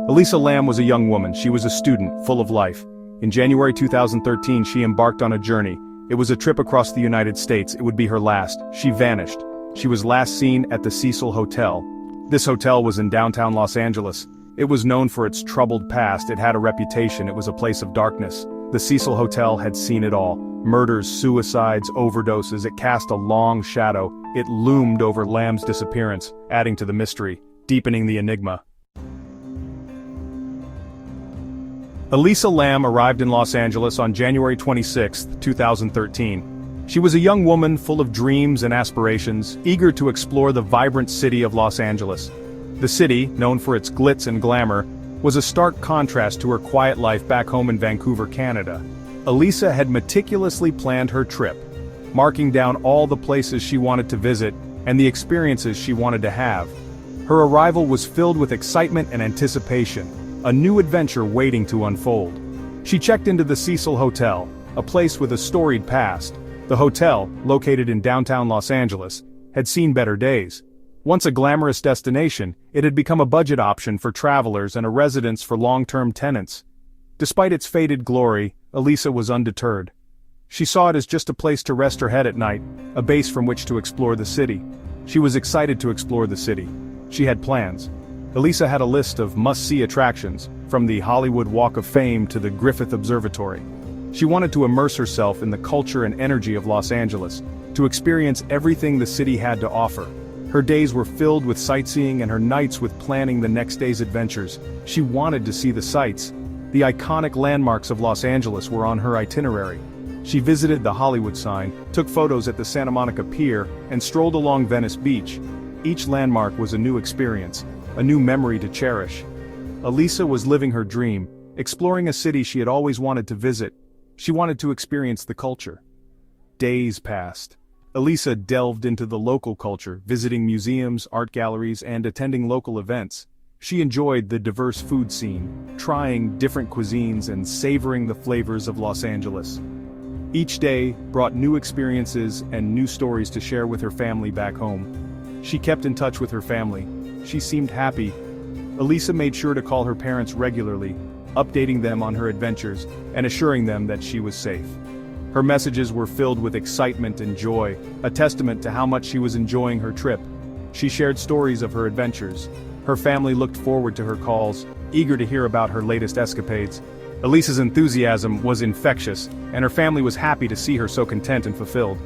Elisa Lam was a young woman. She was a student, full of life. In January 2013, she embarked on a journey. It was a trip across the United States. It would be her last. She vanished. She was last seen at the Cecil Hotel. This hotel was in downtown Los Angeles. It was known for its troubled past. It had a reputation. It was a place of darkness. The Cecil Hotel had seen it all. Murders, suicides, overdoses. It cast a long shadow. It loomed over Lam's disappearance, adding to the mystery, deepening the enigma. Elisa Lam arrived in Los Angeles on January 26, 2013. She was a young woman full of dreams and aspirations, eager to explore the vibrant city of Los Angeles. The city, known for its glitz and glamour, was a stark contrast to her quiet life back home in Vancouver, Canada. Elisa had meticulously planned her trip, marking down all the places she wanted to visit and the experiences she wanted to have. Her arrival was filled with excitement and anticipation, a new adventure waiting to unfold. She checked into the Cecil Hotel, a place with a storied past. The hotel, located in downtown Los Angeles, had seen better days. Once a glamorous destination, it had become a budget option for travelers and a residence for long-term tenants. Despite its faded glory, Elisa was undeterred. She saw it as just a place to rest her head at night, a base from which to explore the city. She was excited to explore the city. She had plans. Elisa had a list of must-see attractions, from the Hollywood Walk of Fame to the Griffith Observatory. She wanted to immerse herself in the culture and energy of Los Angeles, to experience everything the city had to offer. Her days were filled with sightseeing and her nights with planning the next day's adventures. She wanted to see the sights. The iconic landmarks of Los Angeles were on her itinerary. She visited the Hollywood sign, took photos at the Santa Monica Pier, and strolled along Venice Beach. Each landmark was a new experience, a new memory to cherish. Elisa was living her dream, exploring a city she had always wanted to visit. She wanted to experience the culture. Days passed. Elisa delved into the local culture, visiting museums, art galleries, and attending local events. She enjoyed the diverse food scene, trying different cuisines and savoring the flavors of Los Angeles. Each day brought new experiences and new stories to share with her family back home. She kept in touch with her family. She seemed happy. Elisa made sure to call her parents regularly, updating them on her adventures and assuring them that she was safe. Her messages were filled with excitement and joy, a testament to how much she was enjoying her trip. She shared stories of her adventures. Her family looked forward to her calls, eager to hear about her latest escapades. Elisa's enthusiasm was infectious, and her family was happy to see her so content and fulfilled.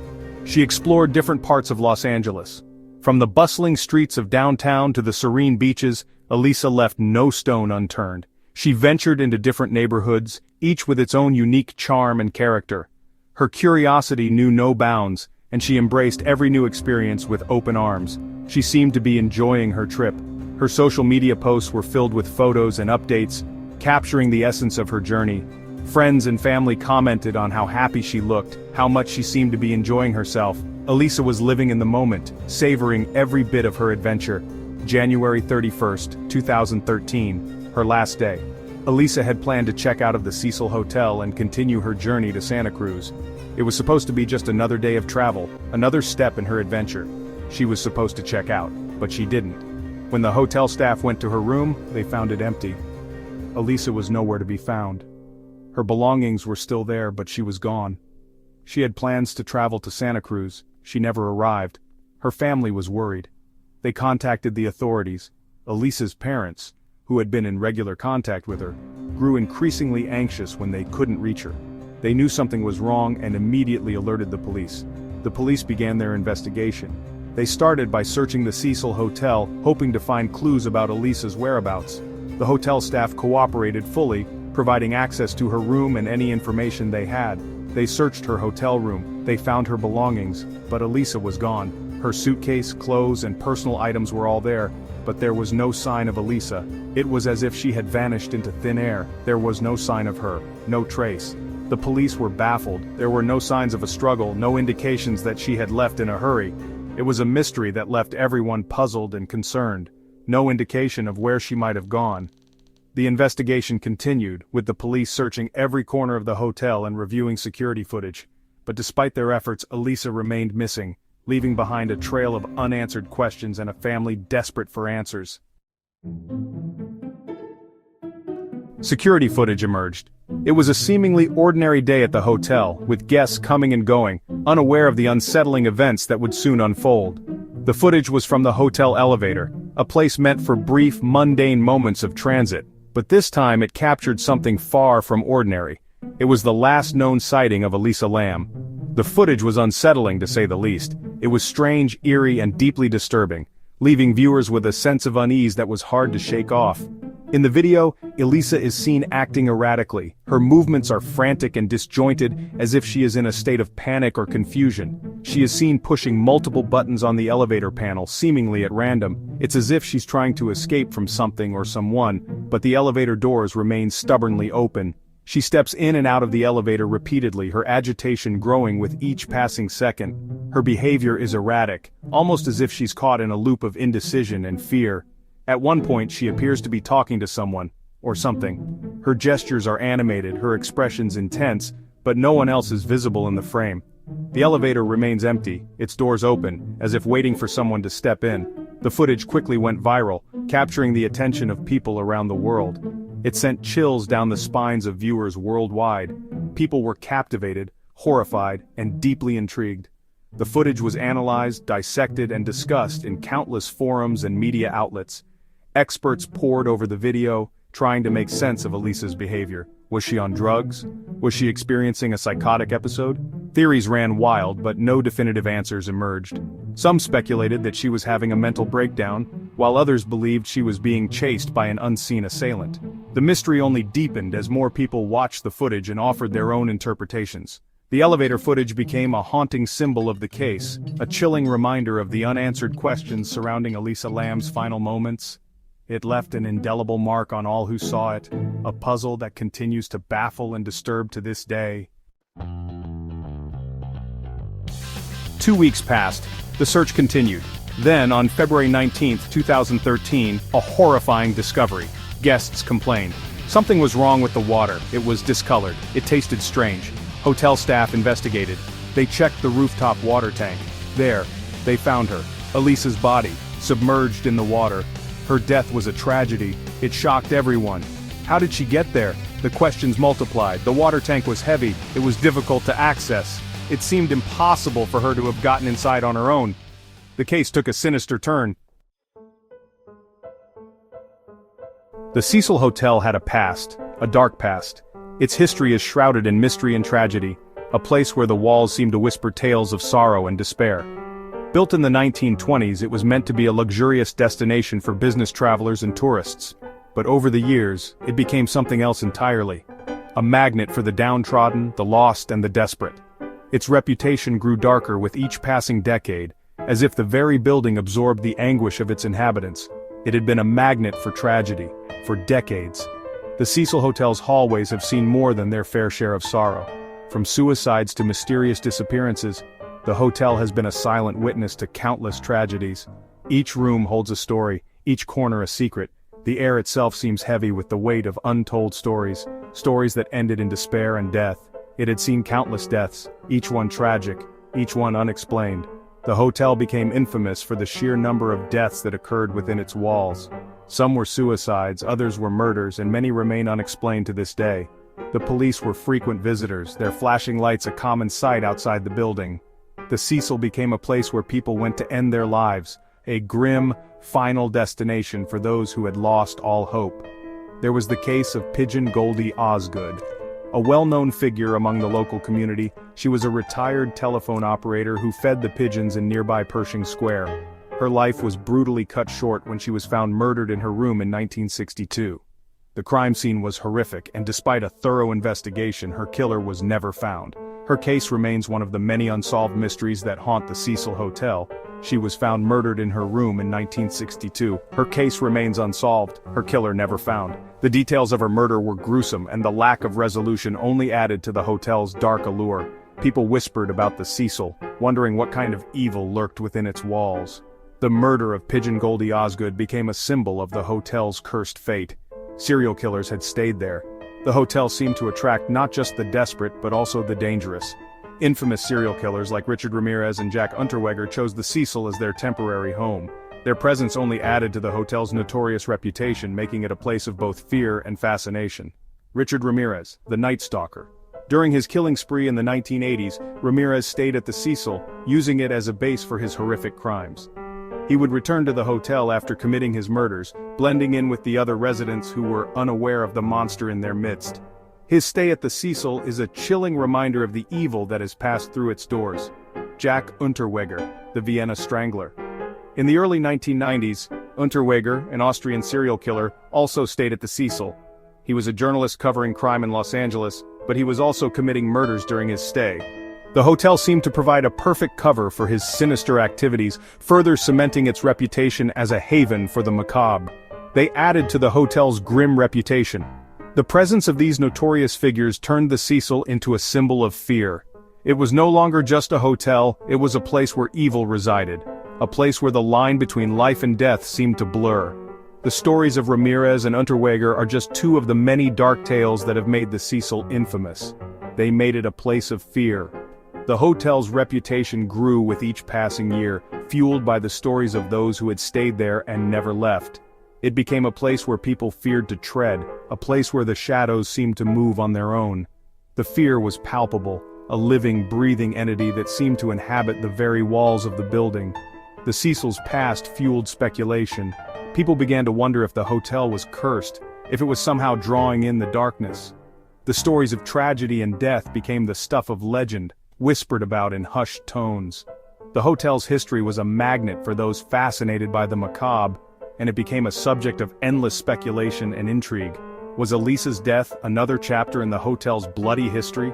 She explored different parts of Los Angeles. From the bustling streets of downtown to the serene beaches, Elisa left no stone unturned. She ventured into different neighborhoods, each with its own unique charm and character. Her curiosity knew no bounds, and she embraced every new experience with open arms. She seemed to be enjoying her trip. Her social media posts were filled with photos and updates, capturing the essence of her journey. Friends and family commented on how happy she looked, how much she seemed to be enjoying herself. Elisa was living in the moment, savoring every bit of her adventure. January 31st, 2013, her last day. Elisa had planned to check out of the Cecil Hotel and continue her journey to Santa Cruz. It was supposed to be just another day of travel, another step in her adventure. She was supposed to check out, but she didn't. When the hotel staff went to her room, they found it empty. Elisa was nowhere to be found. Her belongings were still there, but she was gone. She had plans to travel to Santa Cruz. She never arrived. Her family was worried. They contacted the authorities. Elisa's parents, who had been in regular contact with her, grew increasingly anxious when they couldn't reach her. They knew something was wrong and immediately alerted the police. The police began their investigation. They started by searching the Cecil Hotel, hoping to find clues about Elisa's whereabouts. The hotel staff cooperated fully, providing access to her room and any information they had. They searched her hotel room. They found her belongings, but Elisa was gone. Her suitcase, clothes, and personal items were all there, but there was no sign of Elisa. It was as if she had vanished into thin air. There was no sign of her, no trace. The police were baffled. There were no signs of a struggle, no indications that she had left in a hurry. It was a mystery that left everyone puzzled and concerned. No indication of where she might have gone. The investigation continued, with the police searching every corner of the hotel and reviewing security footage. But despite their efforts, Elisa remained missing, leaving behind a trail of unanswered questions and a family desperate for answers. Security footage emerged. It was a seemingly ordinary day at the hotel, with guests coming and going, unaware of the unsettling events that would soon unfold. The footage was from the hotel elevator, a place meant for brief, mundane moments of transit, but this time it captured something far from ordinary. It was the last known sighting of Elisa Lam. The footage was unsettling to say the least. It was strange, eerie, and deeply disturbing, leaving viewers with a sense of unease that was hard to shake off. In the video, Elisa is seen acting erratically. Her movements are frantic and disjointed, as if she is in a state of panic or confusion. She is seen pushing multiple buttons on the elevator panel, seemingly at random. It's as if she's trying to escape from something or someone, but the elevator doors remain stubbornly open. She steps in and out of the elevator repeatedly, her agitation growing with each passing second. Her behavior is erratic, almost as if she's caught in a loop of indecision and fear. At one point she appears to be talking to someone, or something. Her gestures are animated, her expressions intense, but no one else is visible in the frame. The elevator remains empty, its doors open, as if waiting for someone to step in. The footage quickly went viral, capturing the attention of people around the world. It sent chills down the spines of viewers worldwide. People were captivated, horrified, and deeply intrigued. The footage was analyzed, dissected, and discussed in countless forums and media outlets. Experts pored over the video, trying to make sense of Elisa's behavior. Was she on drugs? Was she experiencing a psychotic episode? Theories ran wild, but no definitive answers emerged. Some speculated that she was having a mental breakdown, while others believed she was being chased by an unseen assailant. The mystery only deepened as more people watched the footage and offered their own interpretations. The elevator footage became a haunting symbol of the case, a chilling reminder of the unanswered questions surrounding Elisa Lam's final moments. It left an indelible mark on all who saw it, a puzzle that continues to baffle and disturb to this day. 2 weeks passed. The search continued. Then, on February 19, 2013, a horrifying discovery. Guests complained. Something was wrong with the water. It was discolored. It tasted strange. Hotel staff investigated. They checked the rooftop water tank. There, they found her, Elisa's body, submerged in the water. Her death was a tragedy. It shocked everyone. How did she get there? The questions multiplied. The water tank was heavy. It was difficult to access. It seemed impossible for her to have gotten inside on her own. The case took a sinister turn. The Cecil Hotel had a past, a dark past. Its history is shrouded in mystery and tragedy, a place where the walls seem to whisper tales of sorrow and despair. Built in the 1920s, it was meant to be a luxurious destination for business travelers and tourists. But over the years, it became something else entirely. A magnet for the downtrodden, the lost, and the desperate. Its reputation grew darker with each passing decade, as if the very building absorbed the anguish of its inhabitants. It had been a magnet for tragedy, for decades. The Cecil Hotel's hallways have seen more than their fair share of sorrow. From suicides to mysterious disappearances, the hotel has been a silent witness to countless tragedies. Each room holds a story, each corner a secret. The air itself seems heavy with the weight of untold stories, stories that ended in despair and death. It had seen countless deaths, each one tragic, each one unexplained. The hotel became infamous for the sheer number of deaths that occurred within its walls. Some were suicides, others were murders, and many remain unexplained to this day. The police were frequent visitors, their flashing lights a common sight outside the building. The Cecil became a place where people went to end their lives, a grim, final destination for those who had lost all hope. There was the case of Pigeon Goldie Osgood. A well-known figure among the local community, she was a retired telephone operator who fed the pigeons in nearby Pershing Square. Her life was brutally cut short when she was found murdered in her room in 1962. The crime scene was horrific, and despite a thorough investigation, her killer was never found. Her case remains one of the many unsolved mysteries that haunt the Cecil Hotel. She was found murdered in her room in 1962. Her case remains unsolved, her killer never found. The details of her murder were gruesome, and the lack of resolution only added to the hotel's dark allure. People whispered about the Cecil, wondering what kind of evil lurked within its walls. The murder of Pigeon Goldie Osgood became a symbol of the hotel's cursed fate. Serial killers had stayed there. The hotel seemed to attract not just the desperate but also the dangerous. Infamous serial killers like Richard Ramirez and Jack Unterweger chose the Cecil as their temporary home. Their presence only added to the hotel's notorious reputation, making it a place of both fear and fascination. Richard Ramirez, the Night Stalker. During his killing spree in the 1980s, Ramirez stayed at the Cecil, using it as a base for his horrific crimes. He would return to the hotel after committing his murders, blending in with the other residents who were unaware of the monster in their midst. His stay at the Cecil is a chilling reminder of the evil that has passed through its doors. Jack Unterweger, the Vienna Strangler. In the early 1990s, Unterweger, an Austrian serial killer, also stayed at the Cecil. He was a journalist covering crime in Los Angeles, but he was also committing murders during his stay. The hotel seemed to provide a perfect cover for his sinister activities, further cementing its reputation as a haven for the macabre. They added to the hotel's grim reputation. The presence of these notorious figures turned the Cecil into a symbol of fear. It was no longer just a hotel, it was a place where evil resided. A place where the line between life and death seemed to blur. The stories of Ramirez and Unterweger are just two of the many dark tales that have made the Cecil infamous. They made it a place of fear. The hotel's reputation grew with each passing year, fueled by the stories of those who had stayed there and never left. It became a place where people feared to tread, a place where the shadows seemed to move on their own. The fear was palpable, a living, breathing entity that seemed to inhabit the very walls of the building. The Cecil's past fueled speculation. People began to wonder if the hotel was cursed, if it was somehow drawing in the darkness. The stories of tragedy and death became the stuff of legend, whispered about in hushed tones. The hotel's history was a magnet for those fascinated by the macabre, and it became a subject of endless speculation and intrigue. Was Elisa's death another chapter in the hotel's bloody history?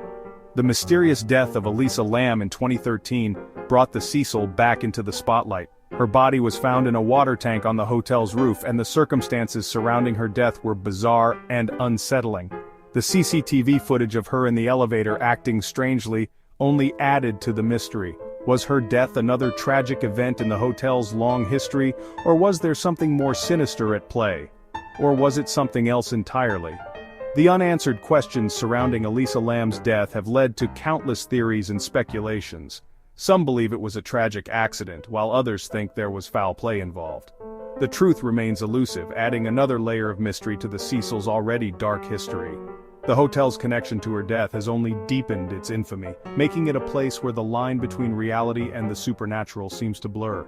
The mysterious death of Elisa Lam in 2013 brought the Cecil back into the spotlight. Her body was found in a water tank on the hotel's roof, and the circumstances surrounding her death were bizarre and unsettling. The CCTV footage of her in the elevator acting strangely only added to the mystery. Was her death another tragic event in the hotel's long history, or was there something more sinister at play? Or was it something else entirely? The unanswered questions surrounding Elisa Lam's death have led to countless theories and speculations. Some believe it was a tragic accident, while others think there was foul play involved. The truth remains elusive, adding another layer of mystery to the Cecil's already dark history. The hotel's connection to her death has only deepened its infamy, making it a place where the line between reality and the supernatural seems to blur.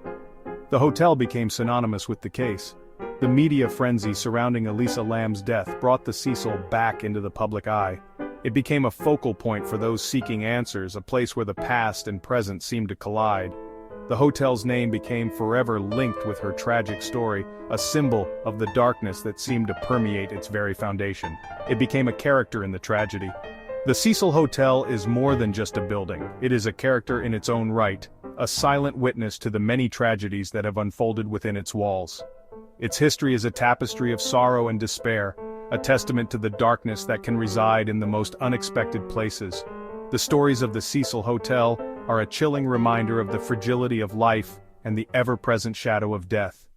The hotel became synonymous with the case. The media frenzy surrounding Elisa Lam's death brought the Cecil back into the public eye. It became a focal point for those seeking answers, a place where the past and present seemed to collide. The hotel's name became forever linked with her tragic story, a symbol of the darkness that seemed to permeate its very foundation. It became a character in the tragedy. The Cecil Hotel is more than just a building. It is a character in its own right, a silent witness to the many tragedies that have unfolded within its walls. Its history is a tapestry of sorrow and despair, a testament to the darkness that can reside in the most unexpected places. The stories of the Cecil Hotel are a chilling reminder of the fragility of life and the ever-present shadow of death.